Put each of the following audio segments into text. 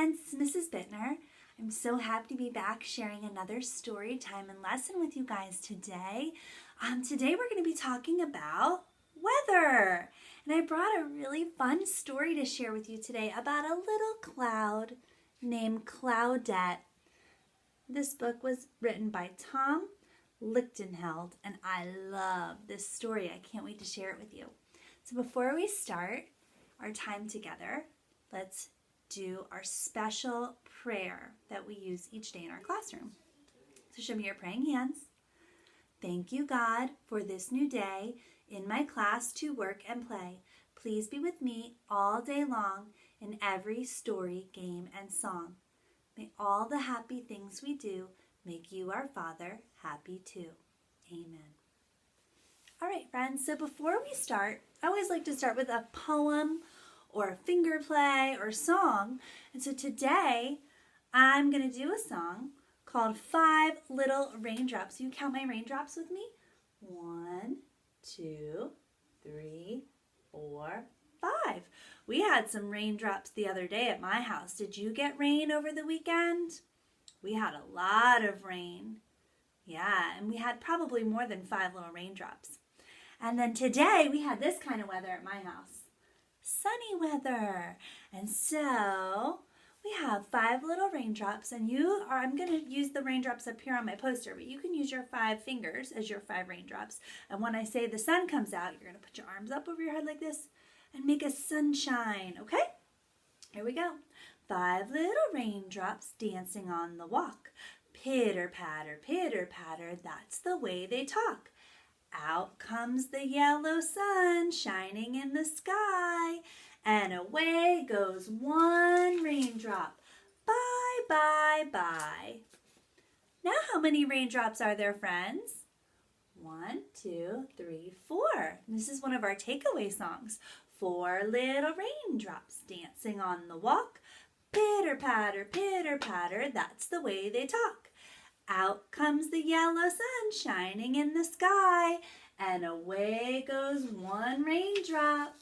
friends, it's Mrs. Bitner. I'm so happy to be back sharing another story time and lesson with you guys today. Today we're going to be talking about weather. And I brought a really fun story to share with you today about a little cloud named Claudette. This book was written by Tom Lichtenheld, and I love this story. I can't wait to share it with you. So before we start our time together, let's do our special prayer that we use each day in our classroom. So show me your praying hands. Thank you, God, for this new day in my class to work and play. Please be with me all day long in every story, game, and song. May all the happy things we do make you, our Father, happy too. Amen. All right, friends, so before we start, I always like to start with a poem or a finger play or song. And so today, I'm going to do a song called 5 Little Raindrops. You count my raindrops with me? 1, 2, 3, 4, 5. We had some raindrops the other day at my house. Did you get rain over the weekend? We had a lot of rain. Yeah, and we had probably more than 5 little raindrops. And then today, we had this kind of weather at my house. Sunny weather. And so we have 5 little raindrops, and I'm going to use the raindrops up here on my poster, but you can use your 5 fingers as your 5 raindrops. And when I say the sun comes out, you're going to put your arms up over your head like this and make a sunshine, okay? Here we go. 5 little raindrops dancing on the walk. Pitter patter, that's the way they talk. Out comes the yellow sun shining in the sky, and away goes one raindrop. Bye, bye, bye. Now how many raindrops are there, friends? 1, 2, 3, 4. This is one of our takeaway songs. 4 little raindrops dancing on the walk. Pitter patter, that's the way they talk. Out comes the yellow sun shining in the sky, and away goes one raindrop.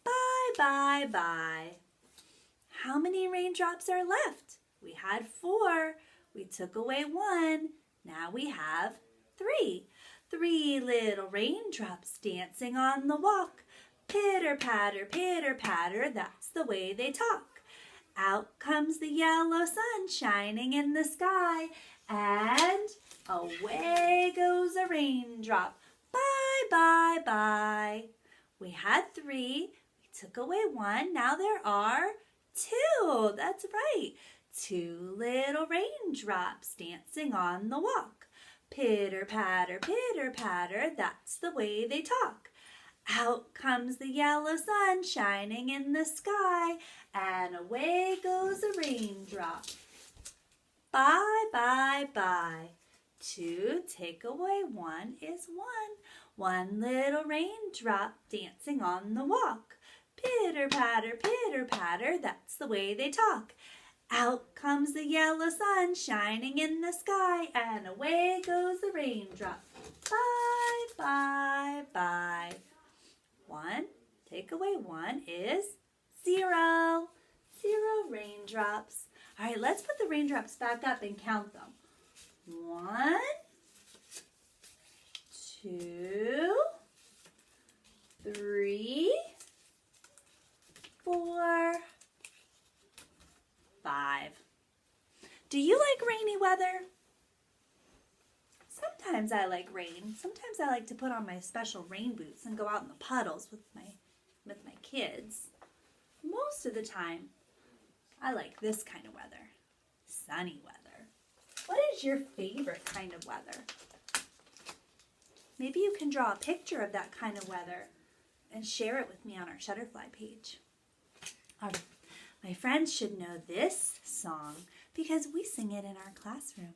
Bye, bye, bye. How many raindrops are left? We had 4. We took away 1. Now we have 3. 3 little raindrops dancing on the walk. Pitter patter, that's the way they talk. Out comes the yellow sun shining in the sky, and away goes a raindrop. Bye, bye, bye. We had 3. We took away 1. Now there are 2. That's right. 2 little raindrops dancing on the walk. Pitter patter, that's the way they talk. Out comes the yellow sun shining in the sky, and away goes a raindrop. Bye, bye, bye. 2 take away 1 is 1. 1 little raindrop dancing on the walk. Pitter patter, that's the way they talk. Out comes the yellow sun shining in the sky, and away goes the raindrop. Bye, bye, bye. 1 take away 1 is 0. 0 raindrops. All right, let's put the raindrops back up and count them. 1, 2, 3, 4, 5. Do you like rainy weather? Sometimes I like rain. Sometimes I like to put on my special rain boots and go out in the puddles with my kids. Most of the time, I like this kind of weather. Sunny weather. What is your favorite kind of weather? Maybe you can draw a picture of that kind of weather and share it with me on our Shutterfly page. All right. My friends should know this song because we sing it in our classroom.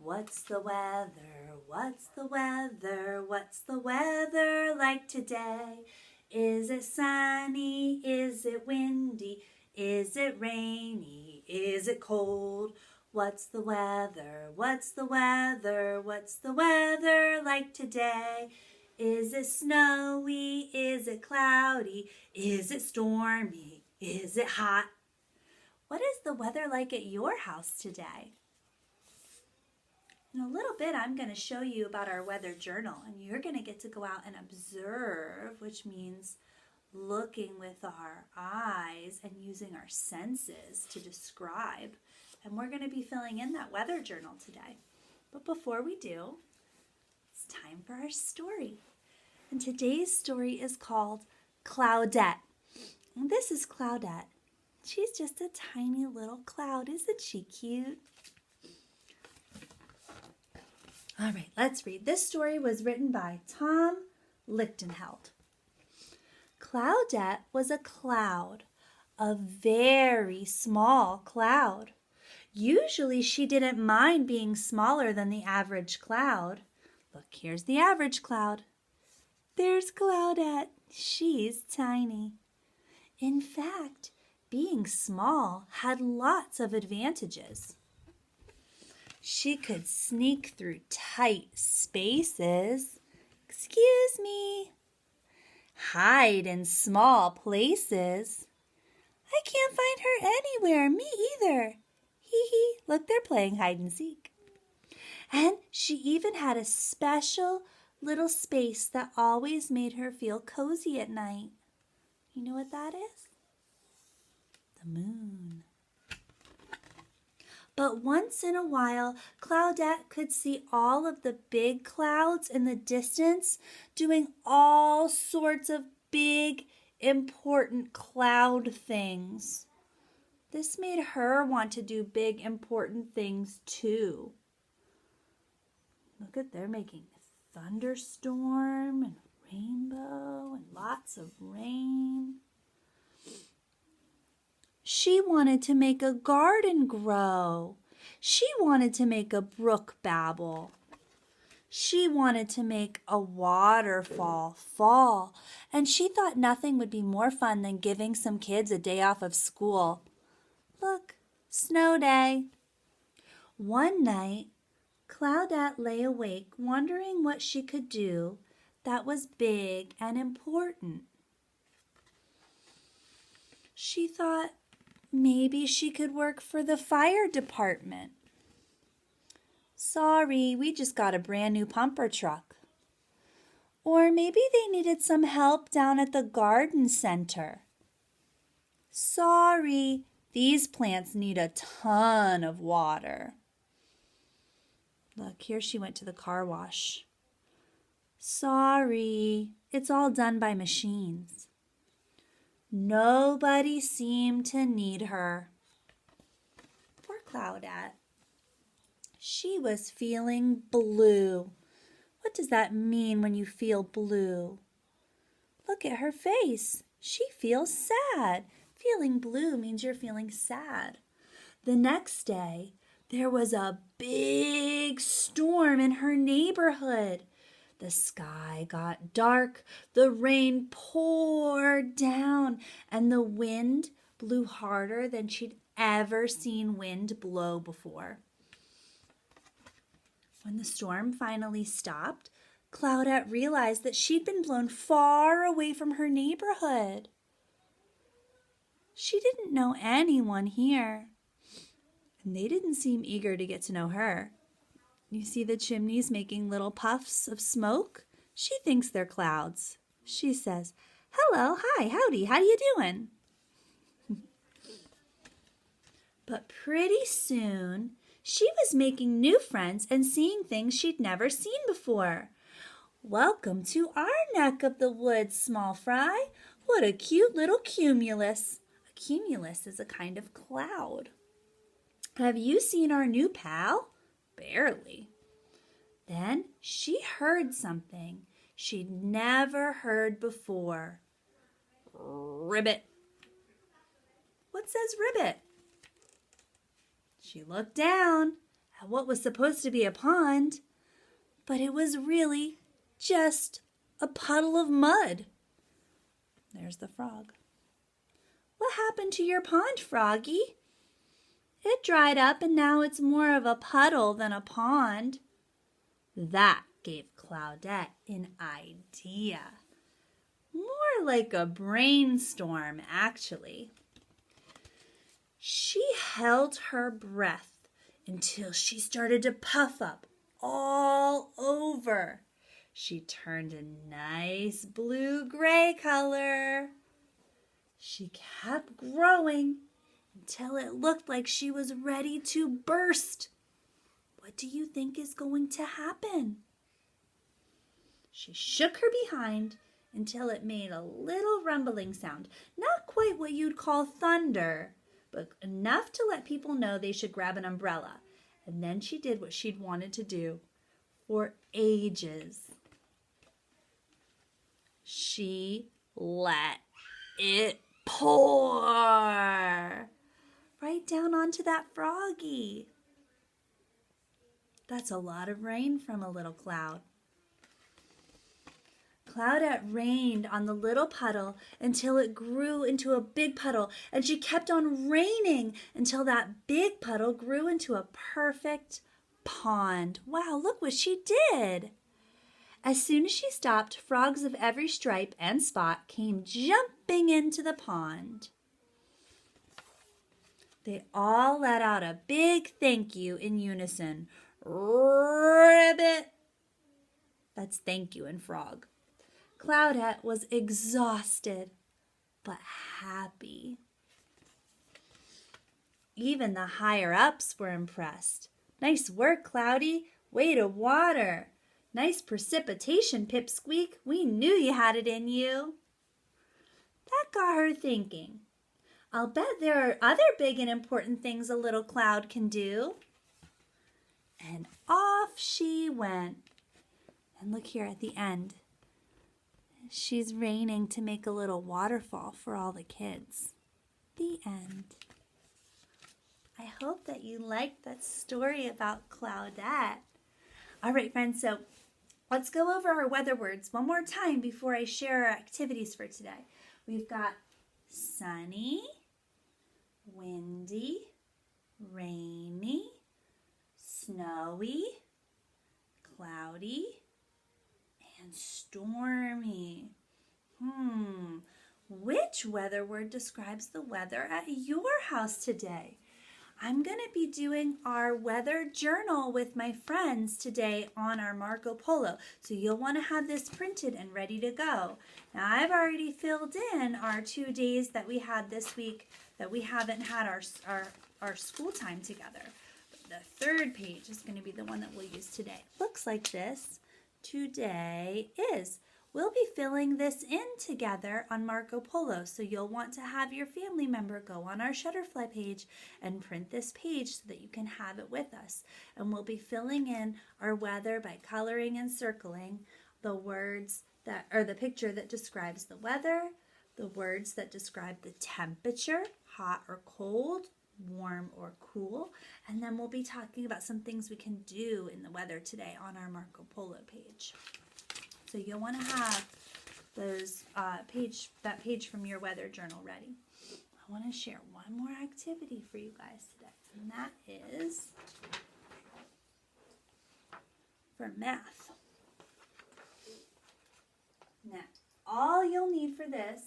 What's the weather? What's the weather? What's the weather like today? Is it sunny? Is it windy? Is it rainy? Is it cold? What's the weather? What's the weather? What's the weather like today? Is it snowy? Is it cloudy? Is it stormy? Is it hot? What is the weather like at your house today? In a little bit, I'm going to show you about our weather journal, and you're going to get to go out and observe, which means looking with our eyes and using our senses to describe. And we're going to be filling in that weather journal today. But before we do, it's time for our story. And today's story is called Cloudette. And this is Cloudette. She's just a tiny little cloud. Isn't she cute? All right, let's read. This story was written by Tom Lichtenheld. Cloudette was a cloud, a very small cloud. Usually she didn't mind being smaller than the average cloud. Look, here's the average cloud. There's Cloudette. She's tiny. In fact, being small had lots of advantages. She could sneak through tight spaces. Excuse me. Hide in small places. I can't find her anywhere. Me either. Hee hee. Look, they're playing hide and seek. And she even had a special little space that always made her feel cozy at night. You know what that is? The moon. But once in a while, Cloudette could see all of the big clouds in the distance doing all sorts of big, important cloud things. This made her want to do big, important things too. Look at, they're making a thunderstorm and a rainbow and lots of rain. She wanted to make a garden grow. She wanted to make a brook babble. She wanted to make a waterfall fall. And she thought nothing would be more fun than giving some kids a day off of school. Look, snow day. One night, Cloudette lay awake wondering what she could do that was big and important. She thought, maybe she could work for the fire department. Sorry, we just got a brand new pumper truck. Or maybe they needed some help down at the garden center. Sorry, these plants need a ton of water. Look, here she went to the car wash. Sorry, it's all done by machines. Nobody seemed to need her. Poor Cloudette. She was feeling blue. What does that mean when you feel blue? Look at her face. She feels sad. Feeling blue means you're feeling sad. The next day, there was a big storm in her neighborhood. The sky got dark, the rain poured down, and the wind blew harder than she'd ever seen wind blow before. When the storm finally stopped, Cloudette realized that she'd been blown far away from her neighborhood. She didn't know anyone here, and they didn't seem eager to get to know her. You see the chimneys making little puffs of smoke? She thinks they're clouds. She says, "Hello, hi, howdy, how you doing?" But pretty soon, she was making new friends and seeing things she'd never seen before. "Welcome to our neck of the woods, small fry. What a cute little cumulus." A cumulus is a kind of cloud. "Have you seen our new pal?" Barely. Then she heard something she'd never heard before. "Ribbit." "What says ribbit?" She looked down at what was supposed to be a pond, but it was really just a puddle of mud. There's the frog. "What happened to your pond, Froggy?" "It dried up and now it's more of a puddle than a pond." That gave Cloudette an idea. More like a brainstorm, actually. She held her breath until she started to puff up all over. She turned a nice blue-gray color. She kept growing until it looked like she was ready to burst. What do you think is going to happen? She shook her behind until it made a little rumbling sound. Not quite what you'd call thunder, but enough to let people know they should grab an umbrella. And then she did what she'd wanted to do for ages. She let it pour right down onto that froggy. That's a lot of rain from a little cloud. Claudette rained on the little puddle until it grew into a big puddle, and she kept on raining until that big puddle grew into a perfect pond. Wow, look what she did! As soon as she stopped, frogs of every stripe and spot came jumping into the pond. They all let out a big thank you in unison. Ribbit! That's thank you in frog. Claudette was exhausted, but happy. Even the higher-ups were impressed. Nice work, Cloudy. Way to water. Nice precipitation, Pipsqueak. We knew you had it in you. That got her thinking. I'll bet there are other big and important things a little cloud can do. And off she went. And look here at the end. She's raining to make a little waterfall for all the kids. The end. I hope that you liked that story about Claudette. All right, friends, so let's go over our weather words one more time before I share our activities for today. We've got sunny, windy, rainy, snowy, cloudy, and stormy. Which weather word describes the weather at your house today? I'm going to be doing our weather journal with my friends today on our Marco Polo. So you'll want to have this printed and ready to go. Now I've already filled in our 2 days that we had this week that we haven't had our school time together. But the third page is going to be the one that we'll use today. Looks like this. Today is. We'll be filling this in together on Marco Polo, so you'll want to have your family member go on our Shutterfly page and print this page so that you can have it with us. And we'll be filling in our weather by coloring and circling the words that, or the picture that describes the weather, the words that describe the temperature, hot or cold, warm or cool, and then we'll be talking about some things we can do in the weather today on our Marco Polo page. So you'll want to have those that page from your weather journal ready. I want to share one more activity for you guys today, and that is for math. Now, all you'll need for this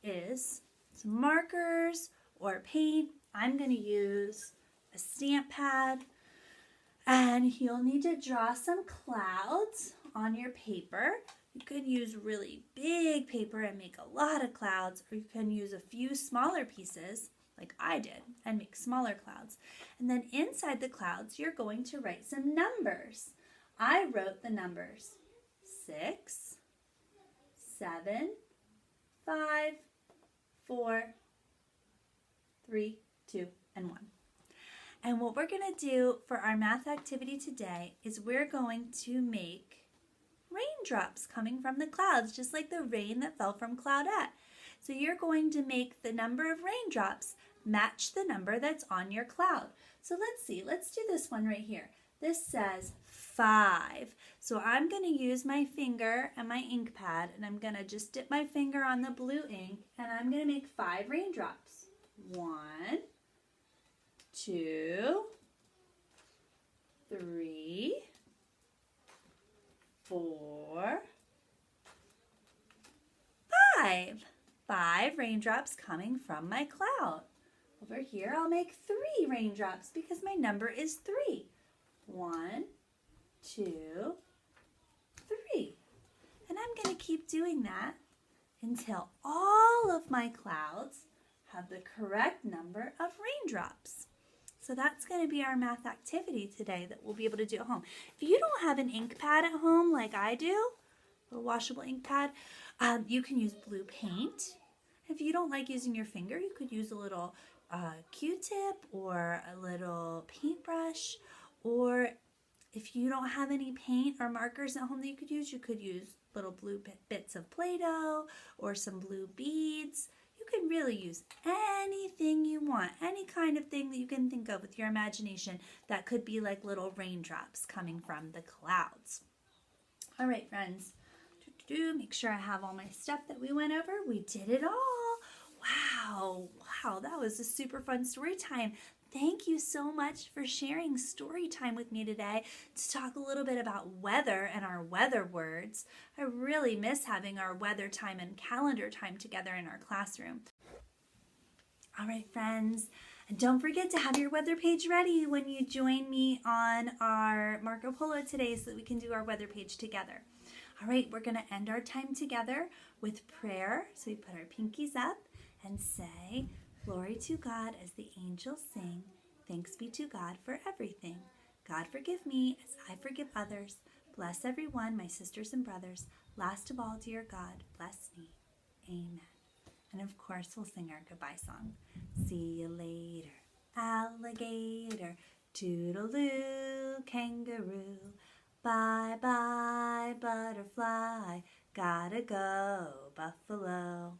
is some markers or paint. I'm going to use a stamp pad. And you'll need to draw some clouds on your paper. You could use really big paper and make a lot of clouds, or you can use a few smaller pieces, like I did, and make smaller clouds. And then inside the clouds, you're going to write some numbers. I wrote the numbers 6, 7, 5, 4, 3, 2, and 1. And what we're going to do for our math activity today is we're going to make raindrops coming from the clouds, just like the rain that fell from Claudette. So you're going to make the number of raindrops match the number that's on your cloud. So let's see. Let's do this one right here. This says 5. So I'm going to use my finger and my ink pad, and I'm going to just dip my finger on the blue ink, and I'm going to make 5 raindrops. 1, 2, 3, 4, 5. 5 raindrops coming from my cloud. Over here, I'll make 3 raindrops because my number is 3. 1, 2, 3. And I'm going to keep doing that until all of my clouds have the correct number of raindrops. So that's going to be our math activity today that we'll be able to do at home. If you don't have an ink pad at home like I do, a washable ink pad, you can use blue paint. If you don't like using your finger, you could use a little Q-tip or a little paintbrush. Or if you don't have any paint or markers at home that you could use little blue bits of Play-Doh or some blue beads. You can really use anything you want, any kind of thing that you can think of with your imagination that could be like little raindrops coming from the clouds. All right, friends. Make sure I have all my stuff that we went over. We did it all. Wow, that was a super fun story time. Thank you so much for sharing story time with me today to talk a little bit about weather and our weather words. I really miss having our weather time and calendar time together in our classroom. All right, friends, and don't forget to have your weather page ready when you join me on our Marco Polo today so that we can do our weather page together. All right, we're going to end our time together with prayer. So we put our pinkies up and say, "Glory to God as the angels sing. Thanks be to God for everything. God forgive me as I forgive others. Bless everyone, my sisters and brothers. Last of all, dear God, bless me. Amen." And of course, we'll sing our goodbye song. See you later, alligator. Toodaloo, kangaroo. Bye-bye, butterfly. Gotta go, buffalo.